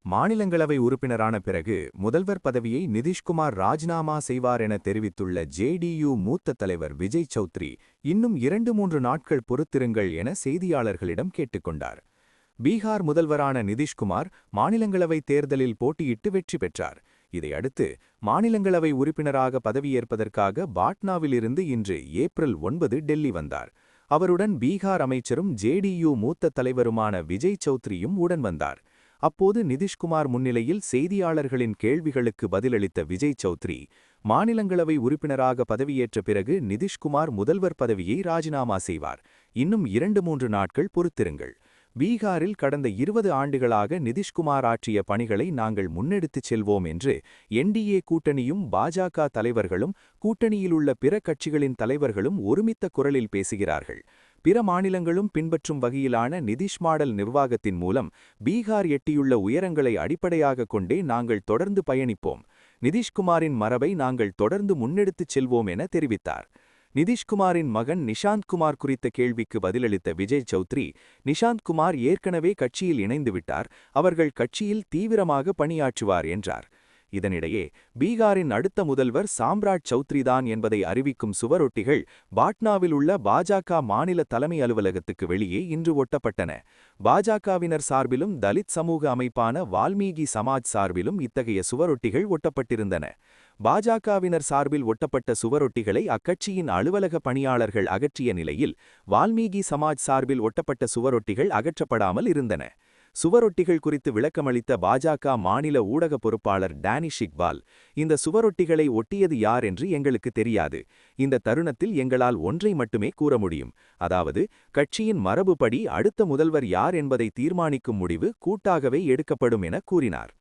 மாநிலங்களவை உறுப்பினரான பிறகு முதல்வர் பதவியை நிதிஷ்குமார் ராஜினாமா செய்வார் என தெரிவித்துள்ள ஜேடியு மூத்த தலைவர் விஜய் சௌத்ரி இன்னும் 2-3 நாட்கள் பொறுத்திருங்கள் என செய்தியாளர்களிடம் கேட்டுக்கொண்டார். பீகார் முதல்வரான நிதிஷ்குமார் மாநிலங்களவை தேர்தலில் போட்டியிட்டு வெற்றி பெற்றார். இதையடுத்து மாநிலங்களவை உறுப்பினராக பதவியேற்பதற்காக பாட்னாவிலிருந்து இன்று ஏப்ரல் 9 டெல்லி வந்தார். அவருடன் பீகார் அமைச்சரும் ஜேடியு மூத்த தலைவருமான விஜய் சௌத்ரியும் உடன் வந்தார். அப்போது நிதிஷ்குமார் முன்னிலையில் செய்தியாளர்களின் கேள்விகளுக்கு பதிலளித்த விஜய் சௌத்ரி, மாநிலங்களவை உறுப்பினராக பதவியேற்ற பிறகு நிதிஷ்குமார் முதல்வர் பதவியை ராஜினாமா செய்வார். இன்னும் 2-3 நாட்கள் பொறுத்திருங்கள். பீகாரில் கடந்த 20 ஆண்டுகளாக நிதிஷ்குமார் ஆற்றிய பணிகளை நாங்கள் முன்னெடுத்துச் செல்வோம் என்று என்டிஏ கூட்டணியும் பாஜக தலைவர்களும் கூட்டணியிலுள்ள பிற கட்சிகளின் தலைவர்களும் ஒருமித்த குரலில் பேசுகிறார்கள். பிற மாநிலங்களும் பின்பற்றும் வகையிலான நிதிஷ் மாடல் நிர்வாகத்தின் மூலம் பீகார் எட்டியுள்ள உயரங்களை அடிப்படையாக கொண்டே நாங்கள் தொடர்ந்து பயணிப்போம். நிதிஷ்குமாரின் மரபை நாங்கள் தொடர்ந்து முன்னெடுத்துச் செல்வோம் என தெரிவித்தார். நிதிஷ்குமாரின் மகன் நிஷாந்த் குமார் குறித்த கேள்விக்கு பதிலளித்த விஜய் சௌத்ரி, நிஷாந்த் குமார் ஏற்கனவே கட்சியில் இணைந்துவிட்டார், அவர்கள் கட்சியில் தீவிரமாக பணியாற்றுவார் என்றார். இதனிடையே பீகாரின் அடுத்த முதல்வர் சாம்ராட் சௌத்ரிதான் என்பதை அறிவிக்கும் சுவரொட்டிகள் பாட்னாவில் உள்ள பாஜக மாநில தலைமை அலுவலகத்துக்கு வெளியே இன்று ஒட்டப்பட்டன. பாஜகவினர் சார்பிலும் தலித் சமூக அமைப்பான வால்மீகி சமாஜ் சார்பிலும் இத்தகைய சுவரொட்டிகள் ஒட்டப்பட்டிருந்தன. பாஜகவினர் சார்பில் ஒட்டப்பட்ட சுவரொட்டிகளை அக்கட்சியின் அலுவலக பணியாளர்கள் அகற்றிய நிலையில் வால்மீகி சமாஜ் சார்பில் ஒட்டப்பட்ட சுவரொட்டிகள் அகற்றப்படாமல் இருந்தன. சுவரொட்டிகள் குறித்து விளக்கமளித்த பாஜக மாநில ஊடக பொறுப்பாளர் டேனிஷ் இக்பால், இந்த சுவரொட்டிகளை ஒட்டியது யார் என்று எங்களுக்கு தெரியாது. இந்த தருணத்தில் எங்களால் ஒன்றை மட்டுமே கூற முடியும். அதாவது, கட்சியின் மரபுப்படி அடுத்த முதல்வர் யார் என்பதை தீர்மானிக்கும் முடிவு கூட்டாகவே எடுக்கப்படும் என கூறினார்.